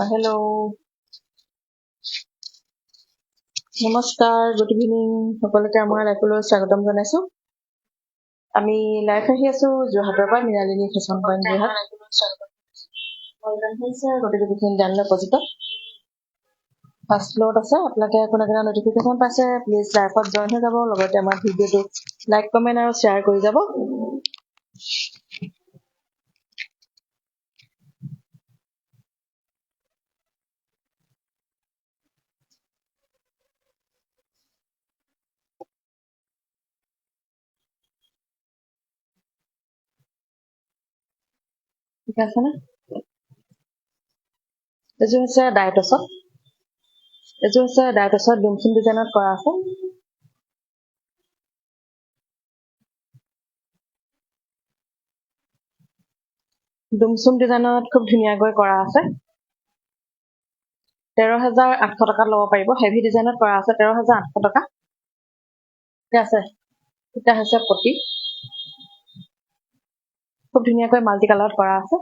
Hello. নমস্কাৰ, good evening সকলোকে আমাৰ লাইভলৈ স্বাগতম জনাইছো। আমি লাইভ আহি আছো যোৰহাটৰ পৰা মৃণালিনী ফেশ্বন পইণ্ট যোৰহাট। গতিকে যিখিনি জানিলে উপস্থিত ফাৰ্ষ্ট ফ্ল'ৰত আছে, আপোনালোকে কোনে কোনে নটিফিকেশ্যন পাইছে প্লিজ লাইভত জইন হৈ যাব, লগতে আমাৰ ভিডিঅ'টো লাইক কমেণ্ট আৰু শ্বেয়াৰ কৰি যাব। ঠিক আছে নে? এইযোৰ হৈছে ডাইটছত, ডুমচুম ডিজাইনত কৰা আছে। ডুমচুম ডিজাইনত খুব ধুনীয়াকৈ কৰা আছে। 13,800 টকাত ল'ব পাৰিব। হেভি ডিজাইনত কৰা আছে 13,800 টকা। ঠিক আছে, এটা হৈছে পটি, খুব ধুনীয়াকৈ মাল্টি কালাৰত কৰা আছে।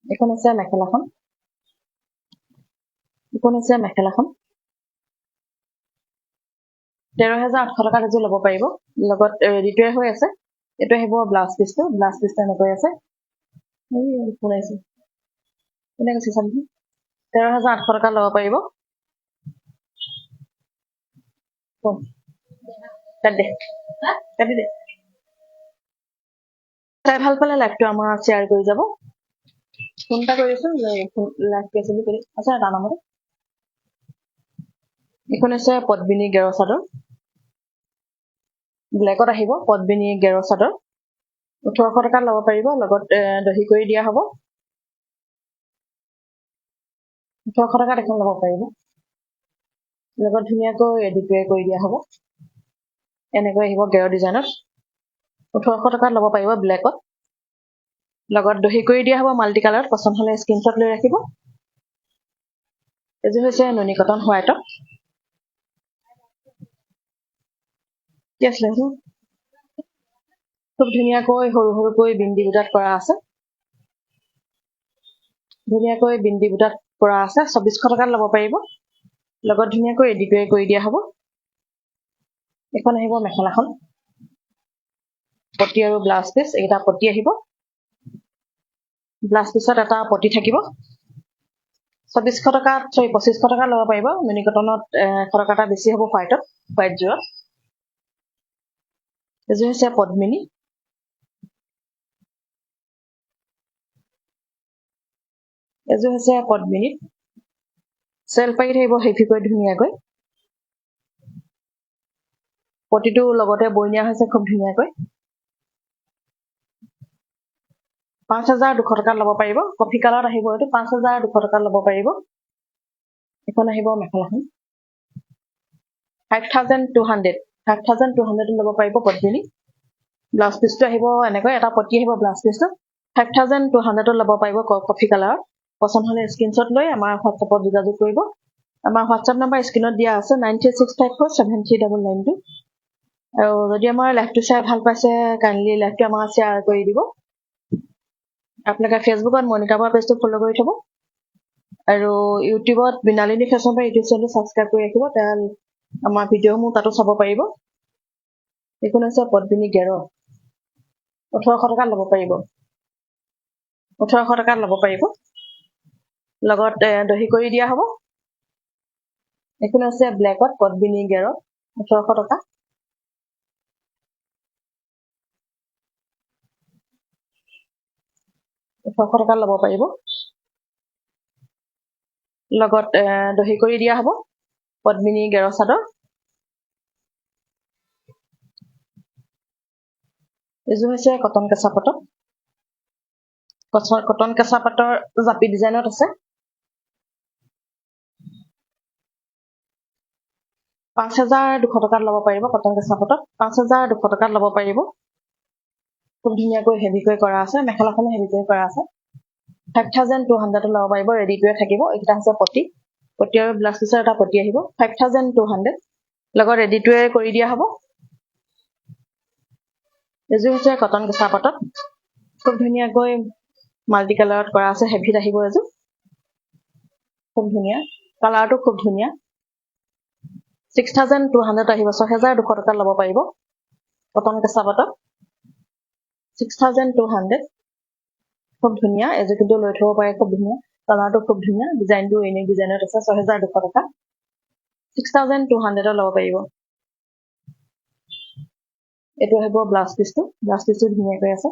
এইখন হৈছে মেখেলাখন, 13,800 টকাত এযোৰ ল'ব পাৰিব। লগত ৰেডিটোৱে হৈ আছে। এইটো আহিব ব্লাউজ পিচটো, এনেকৈ আছে। কোনে কৈছে চাম 13,800 টকাত ল'ব পাৰিব। কাটি দে। চাই ভাল পালে লাইভটো আমাৰ শ্বেয়াৰ কৰি যাব। ফোন এটা কৰি আছো, লাইভ কৰি আছো বুলি আছে এটা নামতে। এইখন হৈছে পদ্মিনী গেৰ চাদৰ, ব্লেকত আহিব। পদ্মিনী গেৰ চাদৰ 1800 টকাত ল'ব পাৰিব। লগত দহি কৰি দিয়া হ'ব। 1800 টকাত এখন ল'ব পাৰিব। লগত ধুনীয়াকৈ এডিটৱে কৰি দিয়া হ'ব। এনেকৈ আহিব গেৰ ডিজাইনত, 1800 টকাত ল'ব পাৰিব ব্লেকত। লগত দহি কৰি দিয়া হ'ব মাল্টি কালাৰত। পচন্দ হ'লে স্ক্ৰীনশ্বট লৈ ৰাখিব। এযোৰ হৈছে নুনি কটন হোৱাইটত। কি আছিলে খুব ধুনীয়াকৈ সৰু সৰুকৈ বিন্দি বুটাত কৰা আছে। 2400 টকাত ল'ব পাৰিব। লগত ধুনীয়াকৈ এডিটৱে কৰি দিয়া হ'ব। এখন আহিব মেখেলাখন, পটি আৰু ব্লাউজ পিচ। এইকেইটা পটি আহিব, ব্লাউজ পিচত এটা পটি থাকিব। 2500 টকাত ল'ব পাৰিব। নুনি কটনত 100 টকা এটা বেছি হ'ব হোৱাইট যোৰত। এযোৰ হৈছে পদ্মিনী, চেল পাৰি থাকিব হেভিকৈ ধুনীয়াকৈ। পটিটো লগতে বৈ নিয়া হৈছে খুব ধুনীয়াকৈ। 5,200 টকাত ল'ব পাৰিব। কফি কালাৰত আহিব এইটো, 5,200 টকাত ল'ব পাৰিব। এখন আহিব মেখেলাখন 5,200 ল'ব পাৰিব পদ্মিনী। ব্লাউজ পিচটো আহিব এনেকৈ, এটা পটি আহিব ব্লাউজ পিচটো। 5,200 ল'ব পাৰিব কফি কালাৰত। পচন্দ হ'লে স্ক্ৰীনশ্বট লৈ আমাৰ হোৱাটছএপত যোগাযোগ কৰিব। আমাৰ হোৱাটছএপ নম্বৰ স্ক্ৰীনত দিয়া আছে 9365473992। আৰু যদি আমাৰ লাইভটো চাই ভাল পাইছে কাইণ্ডলি লাইভটো আমাৰ শ্বেয়াৰ কৰি দিব। আপোনালোকে ফেচবুকত মনিকা বৰা পেজটো ফ'ল' কৰি থ'ব আৰু ইউটিউবত মৃণালিনী ফেশ্বন পইণ্ট ইউটিউব চেনেলটো ছাবস্ক্ৰাইব কৰি ৰাখিব। আমাৰ ভিডিঅ'সমূহ তাতো চাব পাৰিব। এইখন হৈছে পদ্মিনী গেৰ। 1800 টকাত ল'ব পাৰিব 1800 টকাত ল'ব পাৰিব লগত দহি কৰি দিয়া হ'ব এখন আছে ব্লেকত পদ্মিনী গেৰত 1800 টকা 1800 টকা ল'ব পাৰিব লগত দহি কৰি দিয়া হ'ব পদ্মিনী গেৰ চাদৰ এযোৰ হৈছে কটন কেঁচা পাটৰ কটন কেঁচা পাটৰ জাপি ডিজাইনত আছে 5200 টকাত ল'ব পাৰিব কটন কেঁচা পাটত 5200 টকাত ল'ব পাৰিব খুব ধুনীয়াকৈ হেভিকৈ কৰা আছে মেখেলাখনো হেভিকৈ কৰা আছে 5200 ল'ব পাৰিব ৰেডিটোৱে থাকিব এটা আছে পটি আৰু ব্লাউজ পিছৰ এটা পটি আহিব 5200 লগত ৰেডিটোৱে কৰি দিয়া হ'ব এযোৰ হৈছে কটন কেঁচা পাটত খুব ধুনীয়াকৈ মাল্টি কালাৰত কৰা আছে হেভিত আহিব এযোৰ খুব ধুনীয়া কালাৰটো খুব ধুনীয়া 6200 আহিব 6200 টকাত ল'ব পাৰিব কটন কেঁচা পাটত 6200 খুব ধুনীয়া এযোৰ কিন্তু লৈ থব পাৰে খুব ধুনীয়া কালাৰটো খুব ধুনীয়া ডিজাইনটো ইউনিক ডিজাইনত আছে 6200 টকা 6200 ল'ব পাৰিব এটো হ'ব ব্লাউজ পিছটো ধুনীয়াকৈ আছে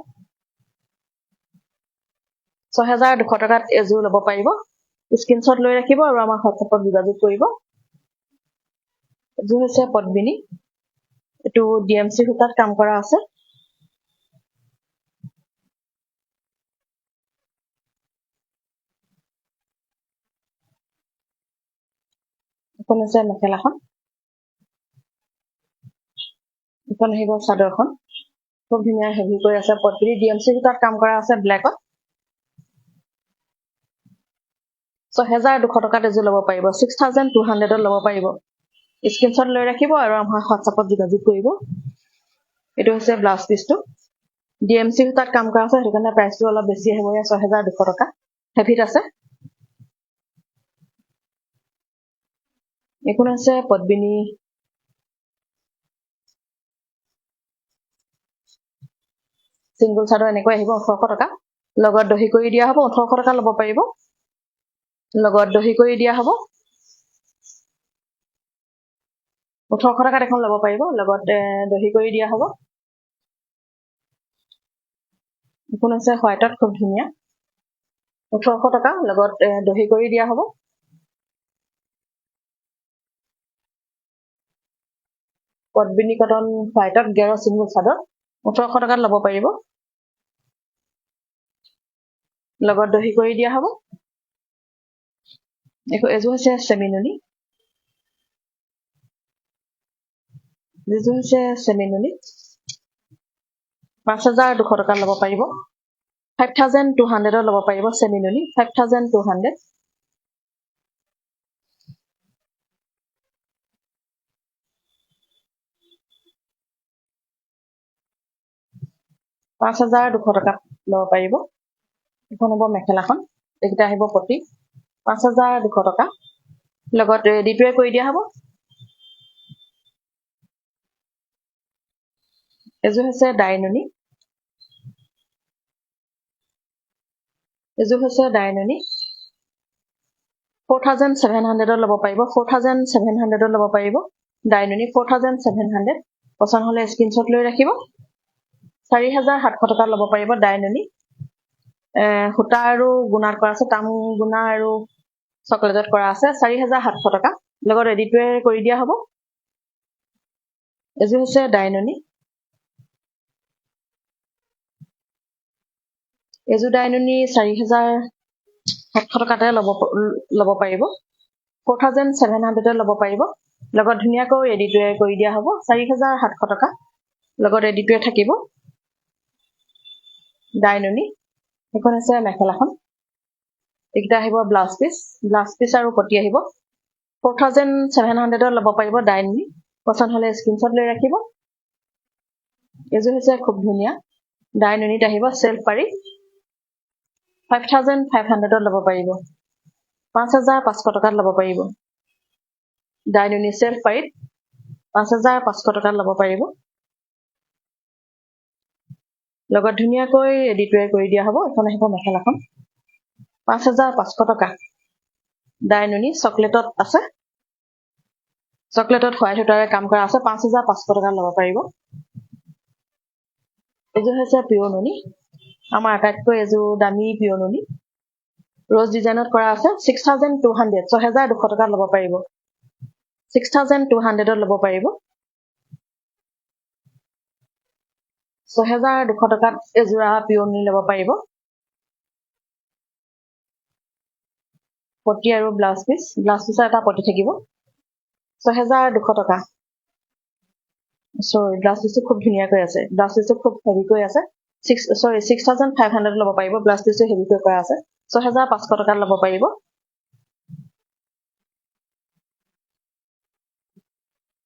6200 টকাত এযোৰ ল'ব পাৰিব স্ক্ৰিনশ্বট লৈ ৰাখিব আৰু আমাৰ হোৱাটছএপত যোগাযোগ কৰিব এযোৰ হৈছে পদ্মিনী এটো ডিএমচি সূতাত কাম কৰা আছে এখন আছে মেখেলাখন এখন আহিব চাদৰখন খুব ধুনীয়া হেভি কৰি আছে পদ্মিনী ডিএমচি সূতাত কাম কৰা আছে ব্লেকত 6200 টকাত এযোৰ ল'ব পাৰিব 6200 ল'ব পাৰিব স্ক্ৰিনশ্বট লৈ ৰাখিব আৰু আমাৰ হোৱাটছএপত যোগাযোগ কৰিব এটো হৈছে ব্লাউজ পিছটো ডিএমচি সূতাত কাম কৰা আছে সেইটো কাৰণে প্ৰাইচটো অলপ বেছি আহিব 6200 টকা হেভিত আছে এখন আছে পদ্মিনী সিঙ্গল চাদৰ এনেকৈ আহিব 1800 টকা লগত দহি কৰি দিয়া হ'ব 1800 টকা ল'ব পাৰিব লগত দহি কৰি দিয়া হ'ব 1800 টকাত এখন ল'ব পাৰিব লগত দহি কৰি দিয়া হ'ব এখন আছে হোৱাইটত খুব ধুনীয়া 1800 টকা লগত দহি কৰি দিয়া হ'ব পদ্মিনী কটন হোৱাইটত গেৰ সিঙ্গল চাদৰ 1800 টকাত ল'ব পাৰিব লগত দহি কৰি দিয়া হ'ব এযোৰ হৈছে চেমিনুনি এযোৰ হৈছে চেমিনুনি 5200 টকাত ল'ব পাৰিব 5200 ল'ব পাৰিব চেমিনুনি 5200 5200 টকাত ল'ব পাৰিব এখন হ'ব মেখেলাখন এইটা আহিব পটি 5200 টকা লগত ৰেডিটোৱে কৰি দিয়া হ'ব এযোৰ হৈছে ডাইনুনি 4700 ল'ব পাৰিব 4700 ল'ব পাৰিব ডাইনুনি 4700 পছন্দ হলে স্ক্ৰিনশ্বট লৈ ৰাখিব 4700 টকা ল'ব পাৰিব ডাইনুনি সূতা আৰু গুণাত কৰা আছে তাম গুণা আৰু চকলেটত কৰা আছে 4700 টকা লগত ৰেডিটোৱে কৰি দিয়া হ'ব এযোৰ হৈছে ডাইনুনি এযোৰ ডাইনুনি 4700 টকাতে ল'ব পাৰিব 4700 ল'ব পাৰিব লগত ধুনীয়াকৈ ৰেডিটোৱে কৰি দিয়া হ'ব 4700 টকা লগত ৰেডিটোৱে থাকিব ডাইনুনি এখন আছে মেখেলাখন এইটা আহিব ব্লাউজ পিছ আৰু পটি আহিব 4700 ল'ব পাৰিব ডাইনুনি পছন্দ হলে স্ক্ৰিনশ্বট লৈ ৰাখিব এযোৰ হৈছে খুব ধুনীয়া ডাইনুনিত আহিব সেলফ পাৰি 5500 ল'ব পাৰিব 5500 টকাত ল'ব পাৰিব ডাইনুনি সেলফ পাৰিত 5500 টকাত ল'ব পাৰিব লগত ধুনীয়াকৈ ৰেডি কৰি দিয়া হ'ব এখন আহিব মেখেলাখন 5500 টকা ডাই নুনি চকলেটত আছে চকলেটত হোৱাইট সূতাৰে কাম কৰা আছে 5500 টকা ল'ব পাৰিব এযোৰ হৈছে পিয়ৰ নুনি আমাৰ আটাইতকৈ এযোৰ দামী পিয়ৰ নুনি ৰ'জ ডিজাইনত কৰা আছে 6200 6200 টকা ল'ব পাৰিব 6200 ল'ব পাৰিব 6200 টকাত এযোৰা পিয়ৰ নুনি ল'ব পাৰিব পটি আৰু ব্লাউজ পিছৰ এটা পটি থাকিব 6200 টকা সৰি ব্লাউজ পিছটো খুব ধুনীয়াকৈ আছে ব্লাউজ পিছটো খুব হেভিকৈ আছে 6500 ল'ব পাৰিব ব্লাউজ পিছটো হেভিকৈ কৰা আছে 6500 টকাত ল'ব পাৰিব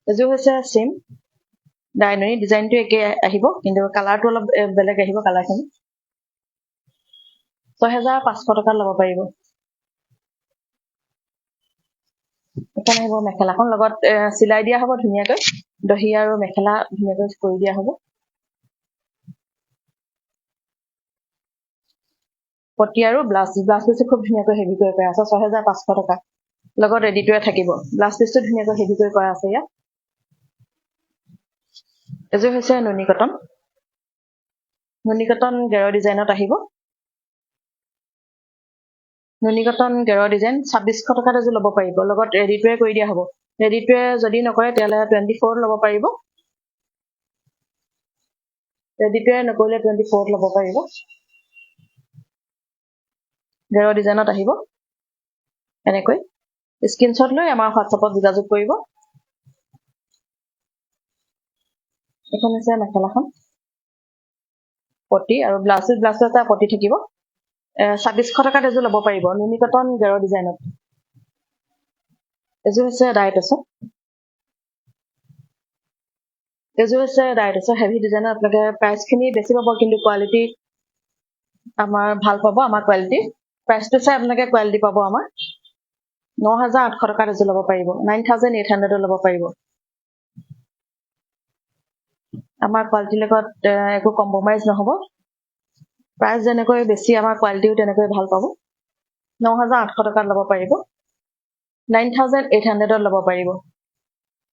এযোৰ হৈছে সেম ডাইনৰি ডিজাইনটো একে আহিব কিন্তু কালাৰটো অলপ বেলেগ আহিব কালাৰখিনি 6500 টকাত ল'ব পাৰিব এখন আহিব মেখেলাখন লগত চিলাই দিয়া হ'ব ধুনীয়াকৈ দহি আৰু মেখেলা ধুনীয়াকৈ কৰি দিয়া হ'ব পটি আৰু ব্লাউজ পিছটো খুব ধুনীয়াকৈ হেভিকৈ কৰা আছে 6500 টকা লগত ৰেডিটোৱে থাকিব ব্লাউজ পিছটো ধুনীয়াকৈ হেভিকৈ কৰা আছে ইয়াত এযোৰ হৈছে নুনি কটন গেৰ ডিজাইনত আহিব নুনি কটন গেৰ ডিজাইন 2600 টকাত এযোৰ ল'ব পাৰিব লগত ৰেডিটোৱে কৰি দিয়া হ'ব ৰেডিটোৱে যদি নকৰে তেতিয়াহ'লে 24 ল'ব পাৰিব ৰেডিটোৱে নকৰিলে 24 ল'ব পাৰিব গেৰ ডিজাইনত আহিব এনেকৈ স্ক্ৰীনশ্বট লৈ আমাৰ হোৱাটছআপত যোগাযোগ কৰিব এখন হৈছে মেখেলাখন পটি আৰু ব্লাউজ এটা পটি থাকিব 2600 টকাত এযোৰ ল'ব পাৰিব নুনি কটন গেৰ ডিজাইনত এযোৰ হৈছে ডাইট আছে হেভি ডিজাইনৰ আপোনালোকে প্ৰাইচখিনি বেছি পাব কিন্তু কোৱালিটি আমাৰ ভাল পাব আমাৰ কোৱালিটি প্ৰাইচটো চাই আপোনালোকে কোৱালিটি পাব আমাৰ 9800 টকাত এযোৰ ল'ব পাৰিব 9800 ল'ব পাৰিব আমাৰ কোৱালিটিৰ লগত একো কম্প্ৰমাইজ নহ'ব প্ৰাইচ যেনেকৈ বেছি আমাৰ কোৱালিটিও তেনেকৈ ভাল পাব 9800 টকাত ল'ব পাৰিব 9800 ল'ব পাৰিব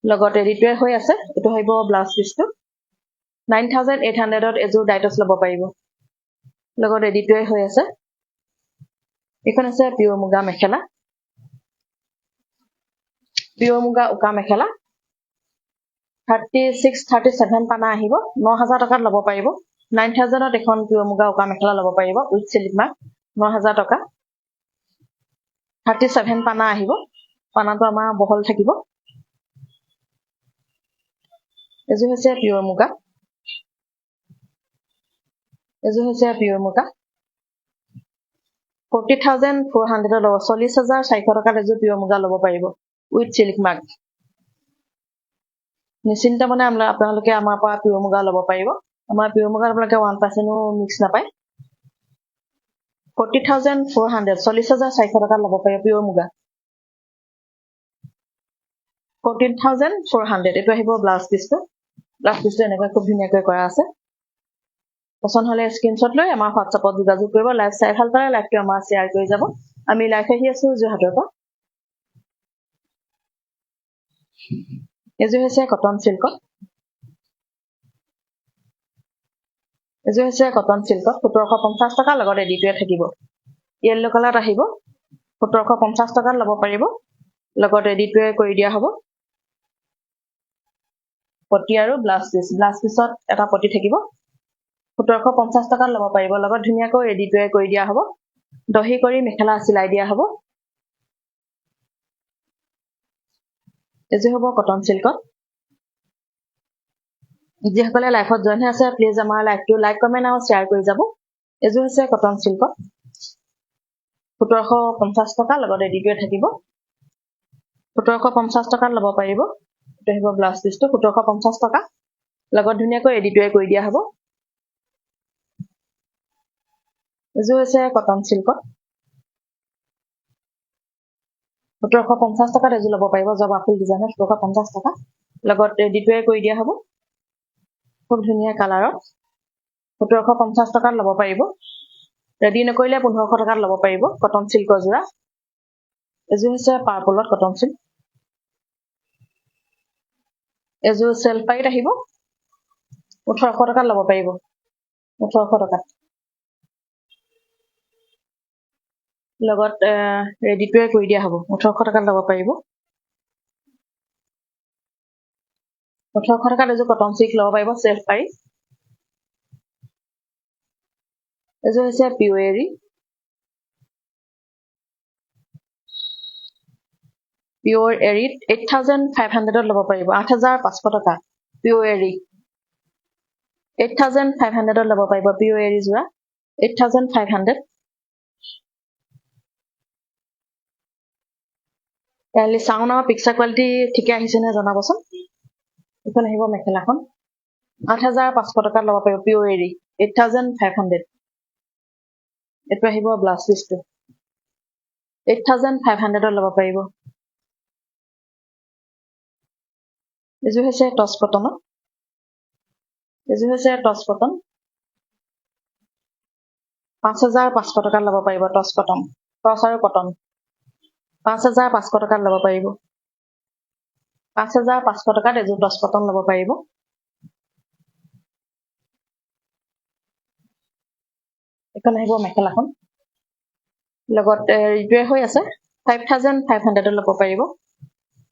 লগত ৰেডিটোৱে হৈ আছে এইটো হ'ব ব্লাউজ পিছটো 9800 এযোৰ ডাইটছ ল'ব পাৰিব লগত ৰেডিটোৱে হৈ আছে এইখন আছে পিয়ৰ মুগা মেখেলা উকা মেখেলা 36-37 পানা আহিব 9000 টকাত ল'ব পাৰিব 9000ত এখন পিয়ৰ মুগা উকা মেখেলা ল'ব পাৰিব উইথ চিলিক মাৰ্ক 9000 টকা 37 পানা আহিব পানাটো আমাৰ বহল থাকিব এযোৰ হৈছে পিয়ৰ মুগা 40400 ল'ব 40400 টকাত এযোৰ পিয়ৰ মুগা ল'ব পাৰিব উইথ চিলিক মাৰ্ক নিশ্চিন্ত মানে আপোনালোকে আমাৰ পৰা পিয়ৰ মুগা ল'ব পাৰিব আমাৰ পিয়ৰ মুগাত আপোনালোকে 1% মিক্স নাপায় 40400 টকাত ল'ব পাৰিব পিয়ৰ মুগা 14400 এইটো আহিব ব্লাউজ পিছটো এনেকৈ খুব ধুনীয়াকৈ কৰা আছে পছন্দ হ'লে স্ক্ৰীনশ্বট লৈ আমাৰ হোৱাটছআপত যোগাযোগ কৰিব লাইভ চাই ভাল পালে লাইভটো আমাৰ শ্বেয়াৰ কৰি যাব আমি লাইভ আহি আছো যোৰহাটৰ পৰা এযোৰ হৈছে কটন চিল্কত 1750 টকা লগত ৰেডিটোৱে থাকিব য়েল্লো কালাৰত আহিব 1750 টকাত ল'ব পাৰিব লগত ৰেডিটোৱে কৰি দিয়া হ'ব পটি আৰু ব্লাউজ পিছত এটা পটি থাকিব 1750 টকাত ল'ব পাৰিব লগত ধুনীয়াকৈ ৰেডিটোৱে কৰি দিয়া হ'ব দহি কৰি মেখেলা চিলাই দিয়া হ'ব এযোৰ হ'ব কটন চিল্কত যিসকলে লাইভত জইন হৈ আছে প্লিজ আমাৰ লাইভটো লাইক কমেণ্ট আৰু শ্বেয়াৰ কৰি যাব এযোৰ হৈছে কটন চিল্কত 1750 টকা লগত ৰেডিটোৱে থাকিব 1750 টকাত ল'ব পাৰিব এইটো আহিব ব্লাউজ পিছটো 1750 টকা লগত ধুনীয়াকৈ ৰেডিটোৱে কৰি দিয়া হ'ব এযোৰ হৈছে কটন চিল্কত 1750 টকাত এযোৰ ল'ব পাৰিব জবা ফুল ডিজাইনত 1750 টকা লগত ৰেডিটোৱে কৰি দিয়া হ'ব খুব ধুনীয়া কালাৰত 1750 টকাত ল'ব পাৰিব ৰেডি নকৰিলে 1500 টকাত ল'ব পাৰিব কটন চিল্কৰ যোৰা এযোৰ হৈছে পাৰ্পলত কটন চিল্ক এযোৰ চেল্ফ পাইত আহিব 1800 টকাত ল'ব পাৰিব 1800 টকাত লগত ৰেডিটোৱে কৰি দিয়া হ'ব 1800 টকাত ল'ব পাৰিব 1800 টকাত এযোৰ কটন চিল্ক ল'ব পাৰিব চেল্ফ পাই এযোৰ হৈছে পিঅ' এৰি পিঅ'ৰ এৰিত 8500ত ল'ব পাৰিব 8500 টকা পিঅ' এৰি 8500ত ল'ব পাৰিব পিঅ' এৰি যোৰা 8500 কাইণ্ডলি চাউণ্ড আৰু পিকচাৰ কোৱালিটি ঠিকে আহিছে নে জনাবচোন এইখন আহিব মেখেলাখন 8500 টকাত ল'ব পাৰিব পিঅ' এৰি 8500 এইটো আহিব ব্লাউজ পিচটো 8500ত ল'ব পাৰিব এযোৰ হৈছে টচ কটনৰ এযোৰ হৈছে টচ কটন 5500 টকাত ল'ব পাৰিব টচ কটন টচ আৰু কটন 5500 টকাত ল'ব পাৰিব 5500 টকাত এযোৰ টচ কটন ল'ব পাৰিব এখন আহিব মেখেলাখন লগত ৰিটোৱে হৈ আছে 5500ত ল'ব পাৰিব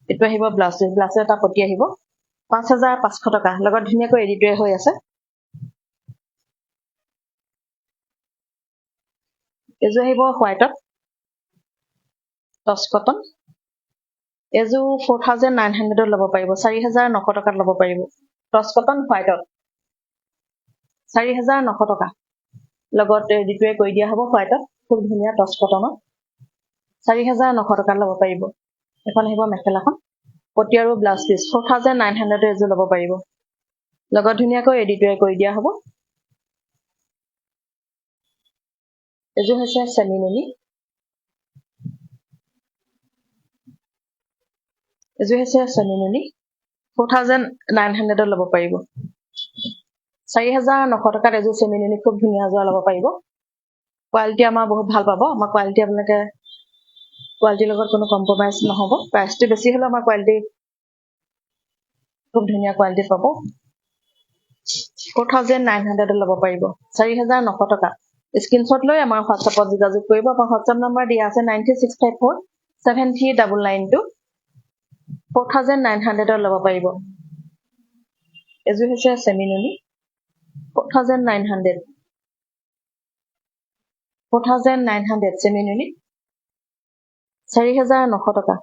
এইটো আহিব ব্লাউজ এটা পটি আহিব 5500 টকা লগত ধুনীয়াকৈ ৰিটোৱে হৈ আছে এযোৰ আহিব হোৱাইটত টচ কটন এযোৰ 4900ত ল'ব পাৰিব 4900 টকাত ল'ব পাৰিব টচ কটন হোৱাইটত 4900 টকা লগত ৰিটোৱে কৰি দিয়া হ'ব হোৱাইটত খুব ধুনীয়া টচ কটনত 4900 টকাত ল'ব পাৰিব এখন আহিব মেখেলাখন পটি আৰু ব্লাউজ পিচ 4900 এযোৰ ল'ব পাৰিব লগত ধুনীয়াকৈ ৰিটোৱে কৰি দিয়া হ'ব এযোৰ হৈছে চেমিনুনি এযোৰ হৈছে চেমিনুনি 4900ত ল'ব পাৰিব 4900 টকাত এযোৰ চেমিনুনি খুব ধুনীয়া যোৱা ল'ব পাৰিব কোৱালিটি আমাৰ বহুত ভাল পাব আমাৰ কোৱালিটি আপোনালোকে কোৱালিটিৰ লগত কোনো কম্প্ৰমাইজ নহ'ব প্ৰাইচটো বেছি হ'লেও আমাৰ কোৱালিটি খুব ধুনীয়া কোৱালিটি পাব 4900ত ল'ব পাৰিব 4900 টকা স্ক্ৰীনশ্বট লৈ আমাৰ হোৱাটছএপত যোগাযোগ কৰিব আমাৰ হোৱাটছএপ নম্বৰ দিয়া আছে 9654739992 4900ত ল'ব পাৰিব এযোৰ হৈছে চেমিনুনি 4900 চেমিনুনি 4900 টকা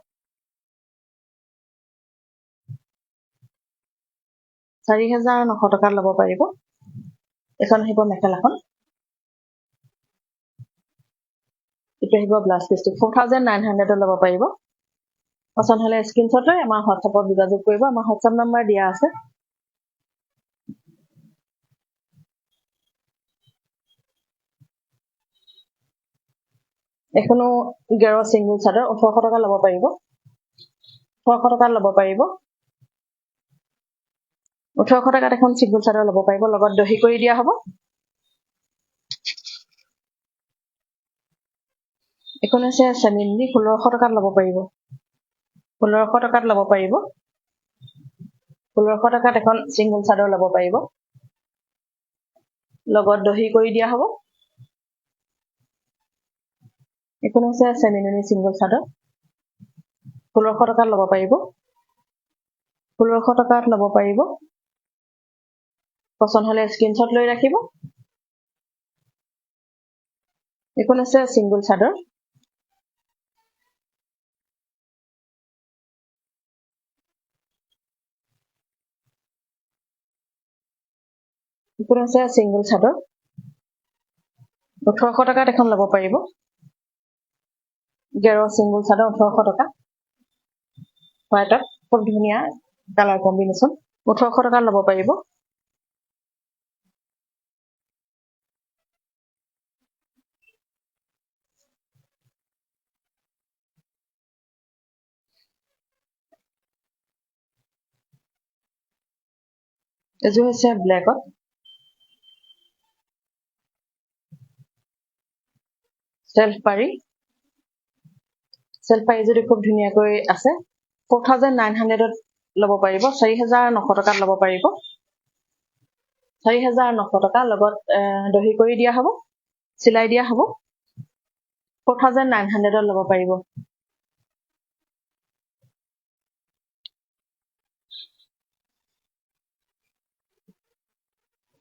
4900 টকাত ল'ব পাৰিব এখন আহিব মেখেলাখন এইটো আহিব ব্লাউজ পিচটো 4900ত ল'ব পাৰিব পছন্দ হ'লে স্ক্ৰীনশ্বট লৈ আমাৰ হোৱাটছএপত যোগাযোগ কৰিব আমাৰ হোৱাটছএপ নম্বৰ দিয়া আছে এখনো গেৰ চিংগুল চাদৰ 1800 টকা ল'ব পাৰিব 1800 টকাত ল'ব পাৰিব 1800 টকাত এখন চিংগুল চাদৰ ল'ব পাৰিব লগত দহি কৰি দিয়া হ'ব এখন হৈছে চেমিনুনি 1600 টকাত ল'ব পাৰিব 1600 টকাত ল'ব পাৰিব 1600 টকাত এখন চিংগুল চাদৰ ল'ব পাৰিব লগত দহি কৰি দিয়া হ'ব এখন হৈছে চেমিনুনি চিংগুল চাদৰ 1600 টকাত ল'ব পাৰিব 1600 টকাত ল'ব পাৰিব পছন্দ হ'লে স্ক্ৰীনশ্বট লৈ ৰাখিব এখন হৈছে চিংগুল চাদৰ এখন হৈছে চিংগুল চাদৰ 1800 টকাত এখন ল'ব পাৰিব গেৰ চিংগুল চাদৰ 1800 টকা হোৱাইটত খুব ধুনীয়া কালাৰ কম্বিনেশ্যন 1800 টকাত ল'ব পাৰিব এযোৰ হৈছে ব্লেকত সেলফ পাৰি যদি খুব ধুনীয়াকৈ আছে 4900 ল'ব পাৰিব 4900 টকাত ল'ব পাৰিব 4900 টকা লগত দহি কৰি দিয়া হ'ব চিলাই দিয়া হ'ব 4900 ল'ব পাৰিব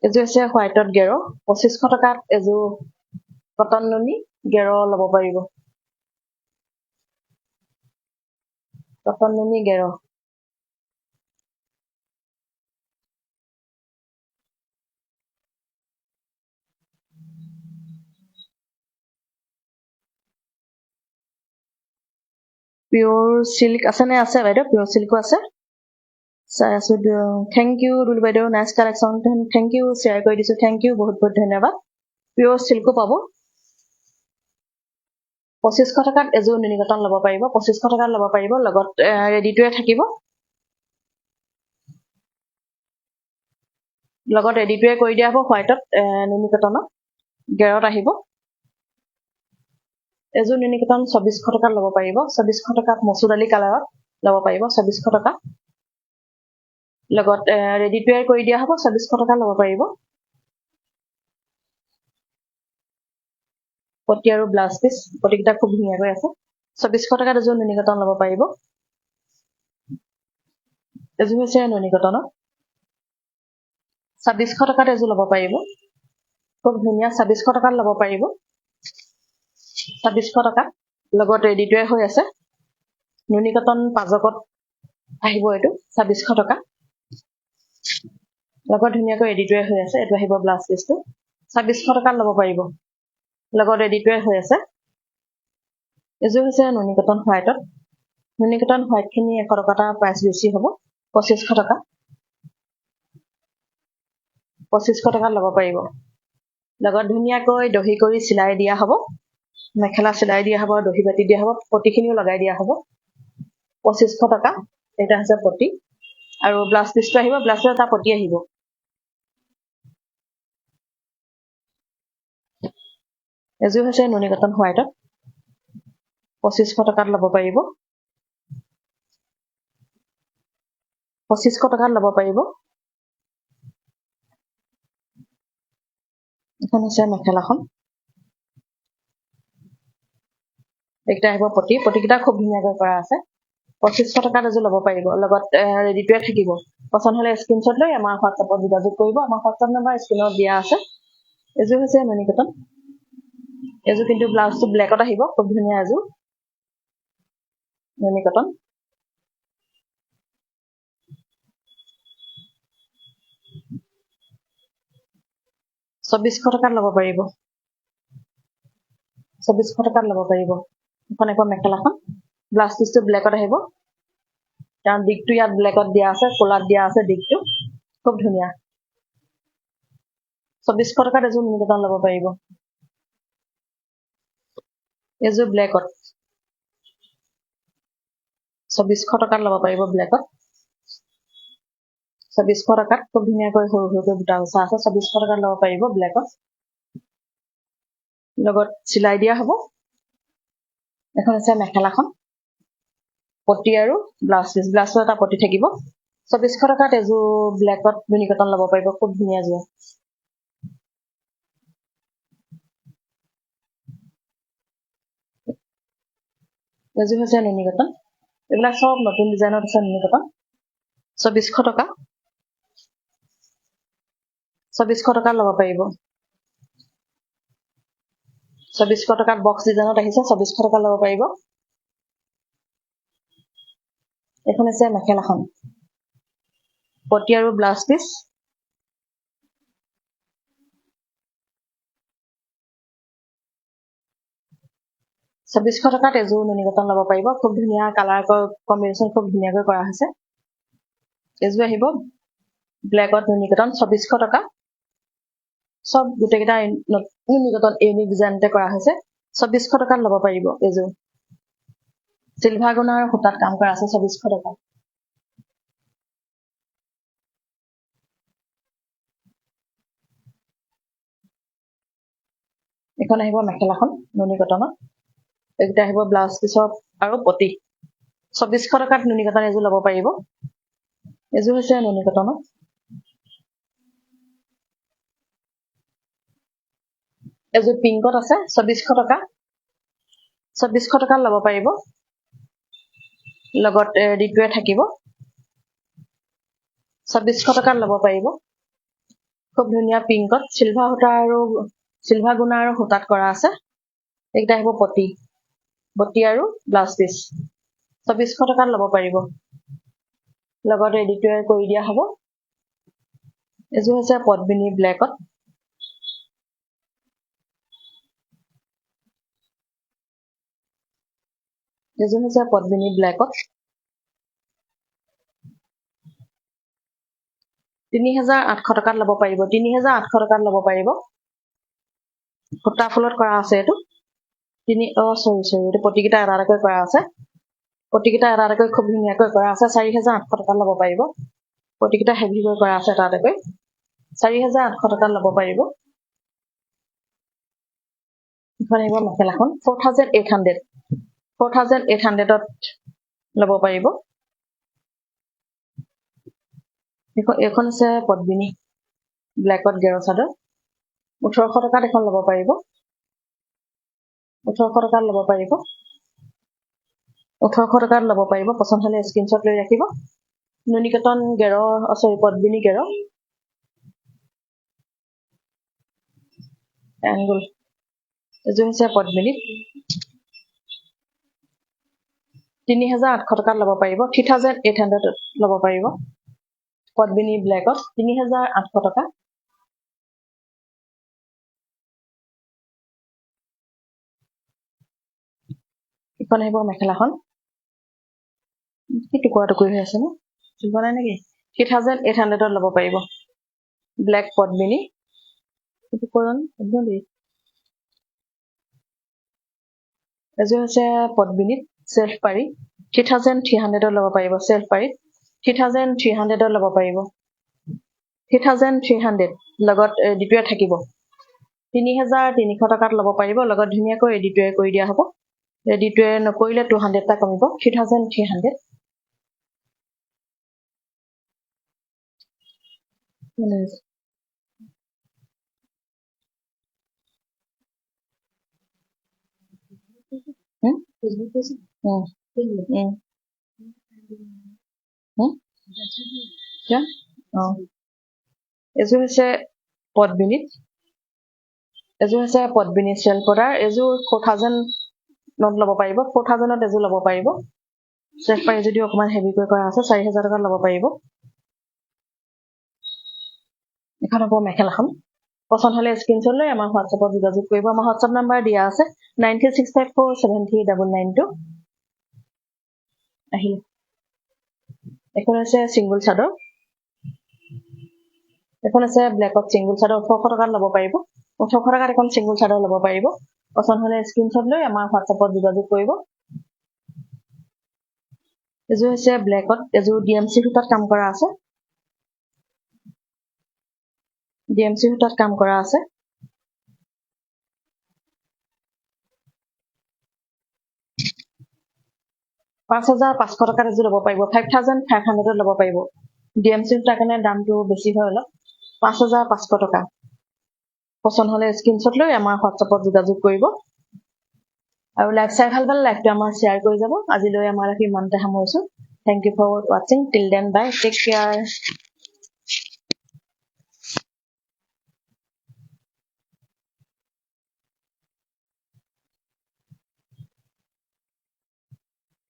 এযোৰ আছে হোৱাইটত গেৰ 2500 টকাত এযোৰ কটন নুনি গেৰ ল'ব পাৰিব কটন নুনি গেৰ পিওৰ সিল্ক আছে নে আছে বাইদেউ পিওৰ সিল্কো আছে চাই আছো থেংক ইউ দুলু বাইদেউ nice collection thank you share কৰি দিছো থেংক ইউ বহুত বহুত ধন্যবাদ পিওৰ সিল্কো পাব 2500 টকাত এযোৰ নুনি কটন ল'ব পাৰিব 2500 টকাত ল'ব পাৰিব লগত ৰেডিটোৱে থাকিব লগত ৰেডিটোৱে কৰি দিয়া হ'ব হোৱাইটত নুনি কটনত গেৰত আহিব এযোৰ নুনি কটন 2400 টকাত ল'ব পাৰিব 2400 টকাত মচুৰ দালি কালাৰত ল'ব পাৰিব 2400 টকা লগত ৰেডিটোৱে কৰি দিয়া হ'ব 2400 টকা ল'ব পাৰিব পটি আৰু ব্লাউজ পিস পটিকিটা খুব ধুনীয়াকৈ আছে 2400 টকাত এযোৰ নুনি কটন ল'ব পাৰিব এযোৰ হৈছে নুনি কটনত 2600 টকাত এযোৰ ল'ব পাৰিব খুব ধুনীয়া 2600 টকাত ল'ব পাৰিব 2600 টকা লগত ৰেডিটোৱে হৈ আছে নুনি কটন পাজকত আহিব এইটো 2600 টকা লগত ধুনীয়াকৈ ৰেডিটোৱে হৈ আছে এইটো আহিব ব্লাউজ পিসটো 2600 টকাত ল'ব পাৰিব লগত ৰেডিটোৱে হৈ আছে এযোৰ হৈছে নুনি কটন হোৱাইটত নুনি কটন হোৱাইট খিনি 100 টকা এটা প্ৰাইস বেছি হ'ব 2500 টকা 2500 টকাত ল'ব পাৰিব লগত ধুনীয়াকৈ দহি কৰি চিলাই দিয়া হ'ব মেখেলা চিলাই দিয়া হ'ব দহি বাতি দিয়া হ'ব পটিখিনিও লগাই দিয়া হ'ব 2500 টকা এটা হৈছে পটি আৰু ব্লাউজ পিসটো আহিব ব্লাউজৰ এটা পটি আহিব এযোৰ হৈছে নুনি কটন হোৱাইটত 2500 টকাত ল'ব পাৰিব 2500 টকাত ল'ব পাৰিব এখন হৈছে মেখেলাখন এইটা আহিব পটিকিটা খুব ধুনীয়াকৈ কৰা আছে 2500 টকাত এযোৰ ল'ব পাৰিব লগত ৰেডিটোৱে থাকিব পছন্দ হলে স্ক্ৰিনশ্বট লৈ আমাৰ হোৱাটছএপত যোগাযোগ কৰিব আমাৰ হোৱাটছএপ নম্বৰ স্ক্ৰিনত দিয়া আছে এযোৰ হৈছে নুনি কটন এযোৰ কিন্তু ব্লাউজটো ব্লেকত আহিব খুব ধুনীয়া এযোৰ নুনি কটন চৌবিশ টকাত ল'ব পাৰিব 2400 টকাত ল'ব পাৰিব এখন এখন মেখেলাখন ব্লাউজ পিসটো ব্লেকত আহিব কাৰণ দিকটো ইয়াত ব্লেকত দিয়া আছে কোলাত দিয়া আছে দিকটো খুব ধুনীয়া 2400 টকাত এযোৰ নুনি কটন ল'ব পাৰিব এযোৰ ব্লেকত 2400 টকাত ল'ব পাৰিব ব্লেকত 2400 টকাত খুব ধুনীয়াকৈ সৰু সৰুকৈ বুটা বসা আছে 2400 টকাত ল'ব পাৰিব ব্লেকত লগত চিলাই দিয়া হ'ব এখন আছে মেখেলাখন পটি আৰু ব্লাউজ পিস ব্লাউজৰ এটা পটি থাকিব 2400 টকাত এযোৰ ব্লেকত নুনি কটন ল'ব পাৰিব খুব ধুনীয়া যোৰ এযোৰ হৈছে নুনি কটন এইবিলাক সব নতুন ডিজাইনত আছে নুনি কটন 2400 টকা 2400 টকাত ল'ব পাৰিব 2400 টকাত বক্স ডিজাইনত আহিছে 2400 টকা ল'ব পাৰিব এখন আছে মেখেলাখন পটি আৰু ব্লাউজ পিস 2400 টকাত এযোৰ নুনি কটন ল'ব পাৰিব খুব ধুনীয়া কালাৰ কম্বিনেশ্যন খুব ধুনীয়াকৈ কৰা হৈছে এযোৰ আহিব ব্লেকত নুনি কটন 2400 টকা সব গোটেইকেইটা নুনি কটন ইউনিক ডিজাইনতে কৰা হৈছে 2400 টকাত ল'ব পাৰিব এযোৰ সিলভাৰ গুণাৰ সূতাত কাম কৰা আছে 2400 টকা এখন আহিব মেখেলাখন নুনি কটনত এইটা আহিব ব্লাউজ পিছত আৰু পটি 2400 টকাত নুনি কটন এজু লব পাৰিব এজু হৈছে নুনি কটনত এজু পিংকত আছে 2400 টকা 2400 টকা লব পাৰিব লগত ৰেডিটোৱে থাকিব 2400 টকা লব পাৰিব খুব ধুনিয়া পিংকত সিলভাৰ হতা আৰু সিলভাৰ গুণা আৰু হতাত কৰা আছে এইটা আহিব পটি বটি আৰু ব্লাউজ পিস 2400 টকা লব পাৰিব লগত ৰেডিটোৱে কৰি দিয়া হ'ব এজু হৈছে পদ্মিনী ব্লেকত এজু হৈছে পদ্মিনী ব্লেকত 3800 টকাত লব পাৰিব 3800 টকাত লব পাৰিব হতা ফুলত কৰা আছে এটো সৰি এটো পটিকিটা এটাকৈ কৰা আছে পটিকিটা এটাকৈ খুব ধুনিয়াকৈ কৰা আছে 4800 টকাত লব পাৰিব পটিকিটা হেভি কৈ কৰা আছে এটাকৈ 4800 টকাত লব পাৰিব এখন আহিব মেখেলাখন 4800 4800 ত লব পাৰিব এখন আছে পদ্মিনী ব্লেকত গেৰ চাদৰ 1800 টকাত এখন লব পাৰিব 1800 টকাত লব পাৰিব 1800 টকাত লব পাৰিব পছন্দ হলে স্ক্ৰিনশ্বট লৈ ৰাখিব নুনি কটন গেৰ সৰি পদ্মিনী গেৰ এংগল এজু হৈছে পদ্মিনী 3800 টকাত লব পাৰিব 3800 লব পাৰিব পদ্মিনী ব্লেকত 3800 টকা এখন আহিব মেখেলাখন কি টুকুৰা টুকুৰি হৈ আছে ন ঠিক নাই নেকি 3800 ত লব পাৰিব ব্লেক পদ্মিনী এটো কোন একদম দি এজু হৈছে পদ্মিনী সেলফ পাৰি 3300 ত লব পাৰিব সেলফ পাৰি 3300 ত লব পাৰিব 3300 লগত এডিটোৱে থাকিব 3300 টকাত লব পাৰিব লগত ধুনিয়াকৈ এডিটোৱে কৰি দিয়া হ'ব এডিটোৱে নকৰিলে 200 টা কমিব 3300 এজু হৈছে পদ্মিনী চেলপদাৰ এজু 4000 নত লব পাৰিব 4000 ত এজু লব পাৰিব চেফ পাই যদি অকমান হেভি কৈ কৰা আছে 4000 টকা লব পাৰিব এখন হ'ব মেখেলাখন পছন্দ হলে স্ক্ৰিনশ্বট লৈ আমাৰ হোৱাটছএপত যোগাযোগ কৰিব আমাৰ হোৱাটছএপ নাম্বাৰ দিয়া আছে 9654739992 আহিলে এখন আছে সিঙ্গল চাদৰ এখন আছে ব্লেকত সিঙ্গল চাদৰ 1800 টকাত লব পাৰিব 1800 টকাত এখন সিঙ্গল চাদৰ লব পাৰিব পছন্দ হলে স্ক্ৰিনশ্বট লৈ আমাৰ হোৱাটছএপত যোগাযোগ কৰিব এজু হৈছে ব্লেকত এজু ডিএমসি সূতাত কাম কৰা আছে ডিএমসি সূতাত কাম কৰা আছে 5500 টকাত এজু লব পাৰিব 5500 ত লব পাৰিব ডিএমসি সূতাৰ কাৰণে দামটো বেছি হয় অলপ 5500 টকা পছন্দ হলে স্ক্ৰিনশ্বট লৈ আমাৰ হোৱাটছএপত যোগাযোগ কৰিব আৰু লাইক চাই ভাল পালে লাইকটো আমাৰ শেয়াৰ কৰি যাব আজিলৈ আমাৰ ইমানতে সামৰিছো thank you for watching till then bye take care